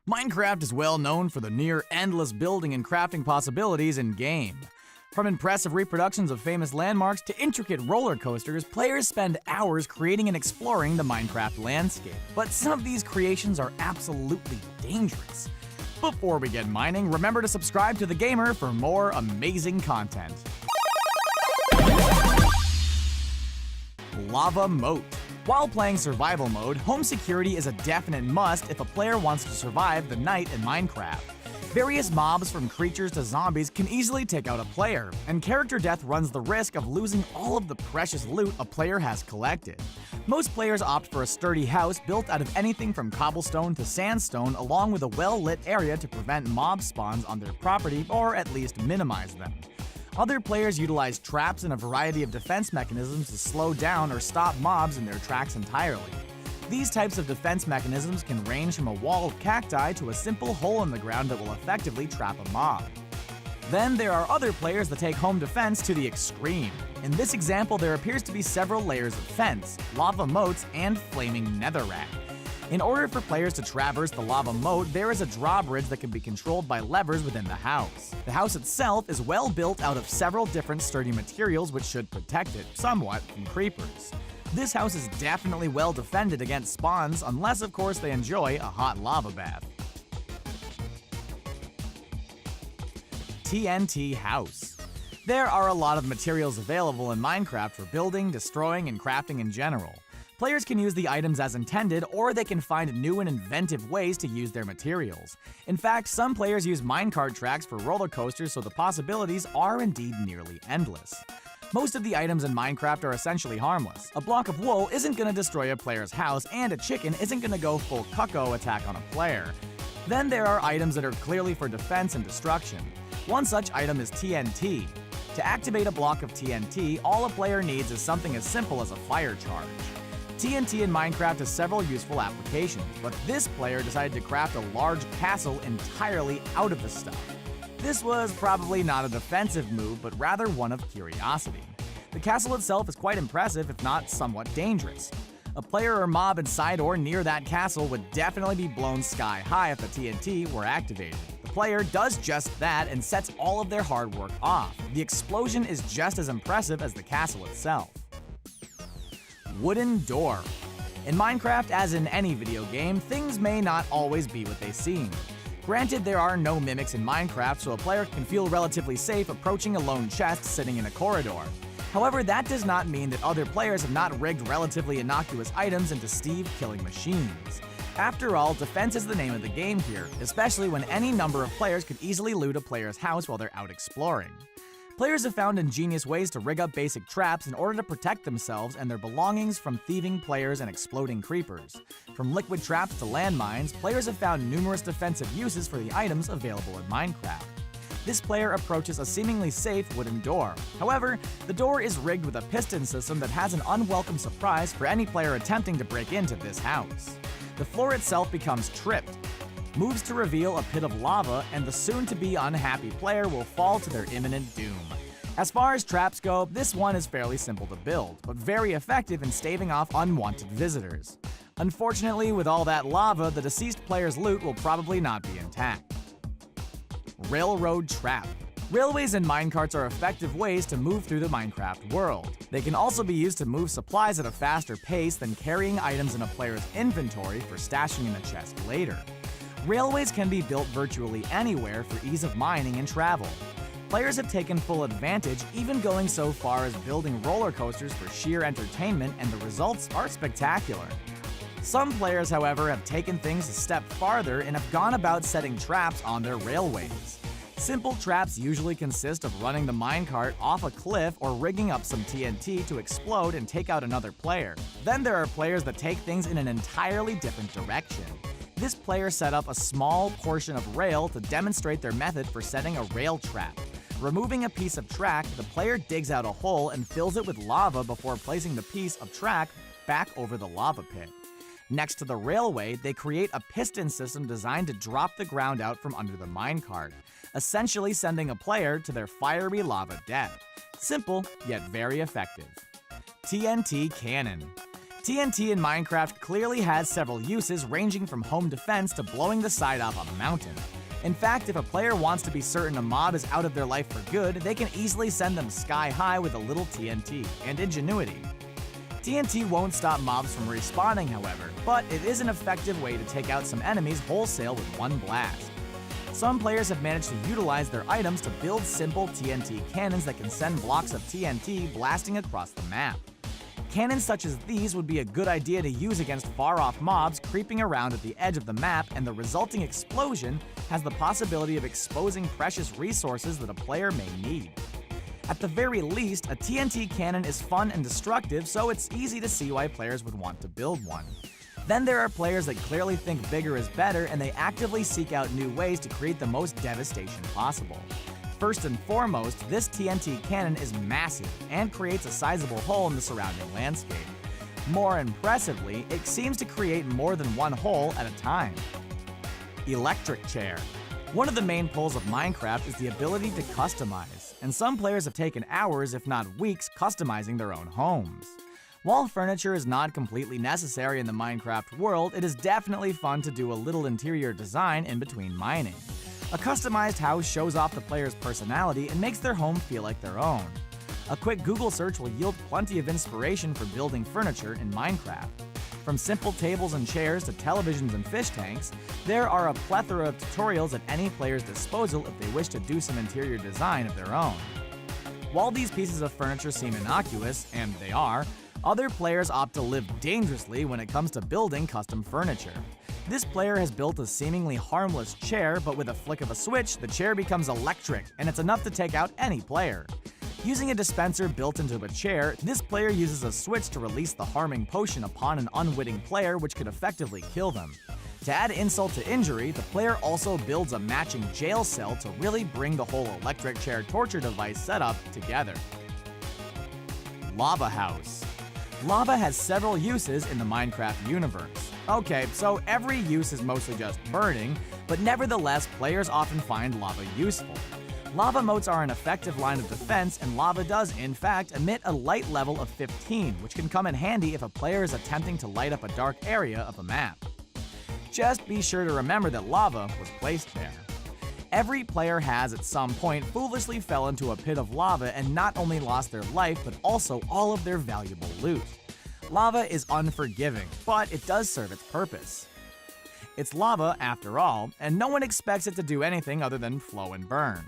Minecraft is well known for the near-endless building and crafting possibilities in-game. From impressive reproductions of famous landmarks to intricate roller coasters, players spend hours creating and exploring the Minecraft landscape. But some of these creations are absolutely dangerous. Before we get mining, remember to subscribe to The Gamer for more amazing content. Lava Moat. While playing survival mode, home security is a definite must if a player wants to survive the night in Minecraft. Various mobs from creatures to zombies can easily take out a player, and character death runs the risk of losing all of the precious loot a player has collected. Most players opt for a sturdy house built out of anything from cobblestone to sandstone, along with a well-lit area to prevent mob spawns on their property or at least minimize them. Other players utilize traps and a variety of defense mechanisms to slow down or stop mobs in their tracks entirely. These types of defense mechanisms can range from a wall of cacti to a simple hole in the ground that will effectively trap a mob. Then there are other players that take home defense to the extreme. In this example, there appears to be several layers of fence, lava moats, and flaming netherrack. In order for players to traverse the lava moat, there is a drawbridge that can be controlled by levers within the house. The house itself is well built out of several different sturdy materials which should protect it, somewhat, from creepers. This house is definitely well defended against spawns, unless of course they enjoy a hot lava bath. T.N.T. house. There are a lot of materials available in Minecraft for building, destroying, and crafting in general. Players can use the items as intended, or they can find new and inventive ways to use their materials. In fact, some players use minecart tracks for roller coasters, so the possibilities are indeed nearly endless. Most of the items in Minecraft are essentially harmless. A block of wool isn't going to destroy a player's house, and a chicken isn't going to go full cuckoo attack on a player. Then there are items that are clearly for defense and destruction. One such item is T.N.T. To activate a block of T.N.T, all a player needs is something as simple as a fire charge. T.N.T. in Minecraft has several useful applications, but this player decided to craft a large castle entirely out of the stuff. This was probably not a defensive move, but rather one of curiosity. The castle itself is quite impressive, if not somewhat dangerous. A player or mob inside or near that castle would definitely be blown sky high if the T.N.T. were activated. The player does just that and sets all of their hard work off. The explosion is just as impressive as the castle itself. Wooden door. In Minecraft, as in any video game, things may not always be what they seem. Granted, there are no mimics in Minecraft, so a player can feel relatively safe approaching a lone chest sitting in a corridor. However, that does not mean that other players have not rigged relatively innocuous items into Steve-killing machines. After all, defense is the name of the game here, especially when any number of players could easily loot a player's house while they're out exploring. Players have found ingenious ways to rig up basic traps in order to protect themselves and their belongings from thieving players and exploding creepers. From liquid traps to landmines, players have found numerous defensive uses for the items available in Minecraft. This player approaches a seemingly safe wooden door. However, the door is rigged with a piston system that has an unwelcome surprise for any player attempting to break into this house. The floor itself becomes tripped, moves to reveal a pit of lava, and the soon-to-be unhappy player will fall to their imminent doom. As far as traps go, this one is fairly simple to build, but very effective in staving off unwanted visitors. Unfortunately, with all that lava, the deceased player's loot will probably not be intact. Railroad trap. Railways and minecarts are effective ways to move through the Minecraft world. They can also be used to move supplies at a faster pace than carrying items in a player's inventory for stashing in a chest later. Railways can be built virtually anywhere for ease of mining and travel. Players have taken full advantage, even going so far as building roller coasters for sheer entertainment, and the results are spectacular. Some players, however, have taken things a step farther and have gone about setting traps on their railways. Simple traps usually consist of running the minecart off a cliff or rigging up some T.N.T. to explode and take out another player. Then there are players that take things in an entirely different direction. This player set up a small portion of rail to demonstrate their method for setting a rail trap. Removing a piece of track, the player digs out a hole and fills it with lava before placing the piece of track back over the lava pit. Next to the railway, they create a piston system designed to drop the ground out from under the minecart, essentially sending a player to their fiery lava death. Simple, yet very effective. T.N.T. cannon. TNT in Minecraft clearly has several uses ranging from home defense to blowing the side off of a mountain. In fact, if a player wants to be certain a mob is out of their life for good, they can easily send them sky high with a little TNT and ingenuity. TNT won't stop mobs from respawning, however, but it is an effective way to take out some enemies wholesale with one blast. Some players have managed to utilize their items to build simple TNT cannons that can send blocks of TNT blasting across the map. Cannons such as these would be a good idea to use against far-off mobs creeping around at the edge of the map, and the resulting explosion has the possibility of exposing precious resources that a player may need. At the very least, a TNT cannon is fun and destructive, so it's easy to see why players would want to build one. Then there are players that clearly think bigger is better, and they actively seek out new ways to create the most devastation possible. First and foremost, this TNT cannon is massive and creates a sizable hole in the surrounding landscape. More impressively, it seems to create more than one hole at a time. Electric chair. One of the main pulls of Minecraft is the ability to customize, and some players have taken hours, if not weeks, customizing their own homes. While furniture is not completely necessary in the Minecraft world, it is definitely fun to do a little interior design in between mining. A customized house shows off the player's personality and makes their home feel like their own. A quick Google search will yield plenty of inspiration for building furniture in Minecraft. From simple tables and chairs to televisions and fish tanks, there are a plethora of tutorials at any player's disposal if they wish to do some interior design of their own. While these pieces of furniture seem innocuous, and they are, other players opt to live dangerously when it comes to building custom furniture. This player has built a seemingly harmless chair, but with a flick of a switch, the chair becomes electric, and it's enough to take out any player. Using a dispenser built into a chair, this player uses a switch to release the harming potion upon an unwitting player, which could effectively kill them. To add insult to injury, the player also builds a matching jail cell to really bring the whole electric chair torture device setup together. Lava house. Lava has several uses in the Minecraft universe. Okay, so every use is mostly just burning, but nevertheless, players often find lava useful. Lava moats are an effective line of defense, and lava does, in fact, emit a light level of 15, which can come in handy if a player is attempting to light up a dark area of a map. Just be sure to remember that lava was placed there. Every player has at some point foolishly fell into a pit of lava and not only lost their life, but also all of their valuable loot. Lava is unforgiving, but it does serve its purpose. It's lava after all, and no one expects it to do anything other than flow and burn.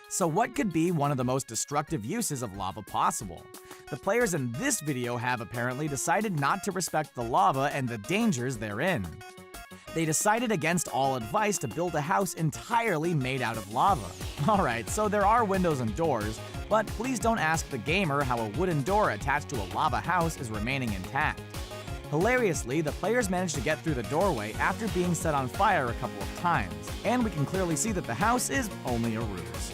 So what could be one of the most destructive uses of lava possible? The players in this video have apparently decided not to respect the lava and the dangers therein. They decided against all advice to build a house entirely made out of lava. Alright, so there are windows and doors, but please don't ask the gamer how a wooden door attached to a lava house is remaining intact. Hilariously, the players managed to get through the doorway after being set on fire a couple of times, and we can clearly see that the house is only a ruse.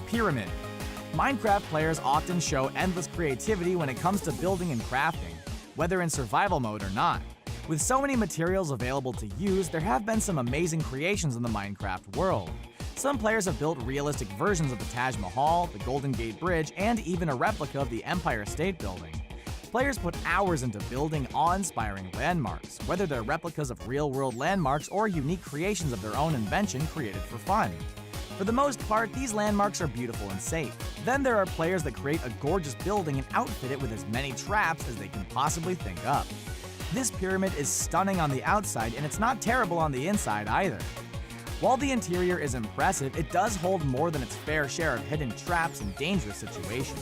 Pyramid. Minecraft players often show endless creativity when it comes to building and crafting, whether in survival mode or not. With so many materials available to use, there have been some amazing creations in the Minecraft world. Some players have built realistic versions of the Taj Mahal, the Golden Gate Bridge, and even a replica of the Empire State Building. Players put hours into building awe-inspiring landmarks, whether they're replicas of real-world landmarks or unique creations of their own invention created for fun. For the most part, these landmarks are beautiful and safe. Then there are players that create a gorgeous building and outfit it with as many traps as they can possibly think up. This pyramid is stunning on the outside, and it's not terrible on the inside either. While the interior is impressive, it does hold more than its fair share of hidden traps and dangerous situations.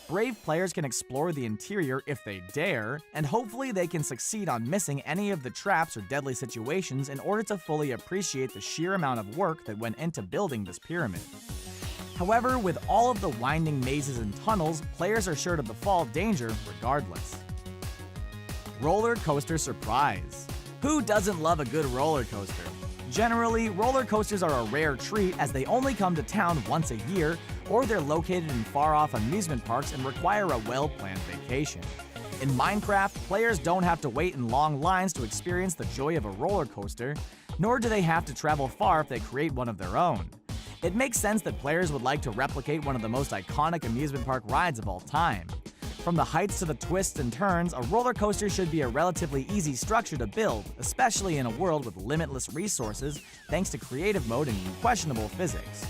Brave players can explore the interior if they dare, and hopefully they can succeed on missing any of the traps or deadly situations in order to fully appreciate the sheer amount of work that went into building this pyramid. However, with all of the winding mazes and tunnels, players are sure to befall danger regardless. Roller coaster surprise. Who doesn't love a good roller coaster? Generally, roller coasters are a rare treat as they only come to town once a year, or they're located in far-off amusement parks and require a well-planned vacation. In Minecraft, players don't have to wait in long lines to experience the joy of a roller coaster, nor do they have to travel far if they create one of their own. It makes sense that players would like to replicate one of the most iconic amusement park rides of all time. From the heights to the twists and turns, a roller coaster should be a relatively easy structure to build, especially in a world with limitless resources thanks to creative mode and questionable physics.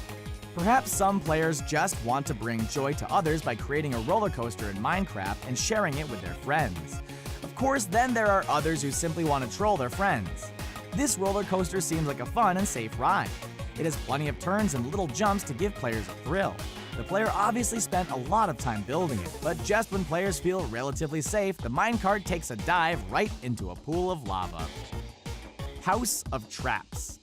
Perhaps some players just want to bring joy to others by creating a roller coaster in Minecraft and sharing it with their friends. Of course, then there are others who simply want to troll their friends. This roller coaster seems like a fun and safe ride. It has plenty of turns and little jumps to give players a thrill. The player obviously spent a lot of time building it, but just when players feel relatively safe, the minecart takes a dive right into a pool of lava. House of Traps.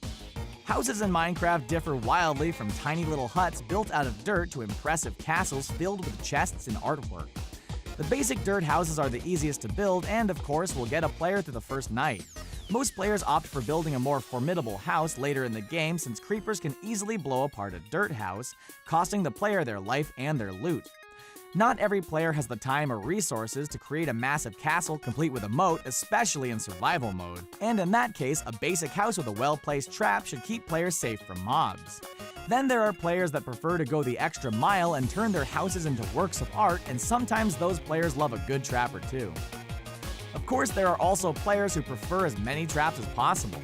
Houses in Minecraft differ wildly from tiny little huts built out of dirt to impressive castles filled with chests and artwork. The basic dirt houses are the easiest to build and, of course, will get a player through the first night. Most players opt for building a more formidable house later in the game since creepers can easily blow apart a dirt house, costing the player their life and their loot. Not every player has the time or resources to create a massive castle complete with a moat, especially in survival mode. And in that case, a basic house with a well-placed trap should keep players safe from mobs. Then there are players that prefer to go the extra mile and turn their houses into works of art, and sometimes those players love a good trap or two. Of course, there are also players who prefer as many traps as possible.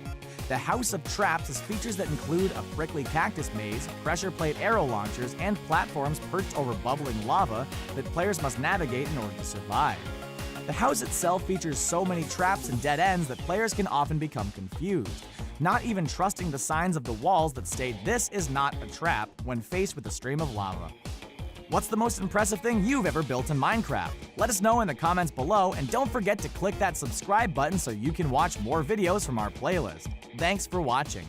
The House of Traps has features that include a prickly cactus maze, pressure plate arrow launchers, and platforms perched over bubbling lava that players must navigate in order to survive. The house itself features so many traps and dead ends that players can often become confused, not even trusting the signs of the walls that state this is not a trap when faced with a stream of lava. What's the most impressive thing you've ever built in Minecraft? Let us know in the comments below, and don't forget to click that subscribe button so you can watch more videos from our playlist. Thanks for watching.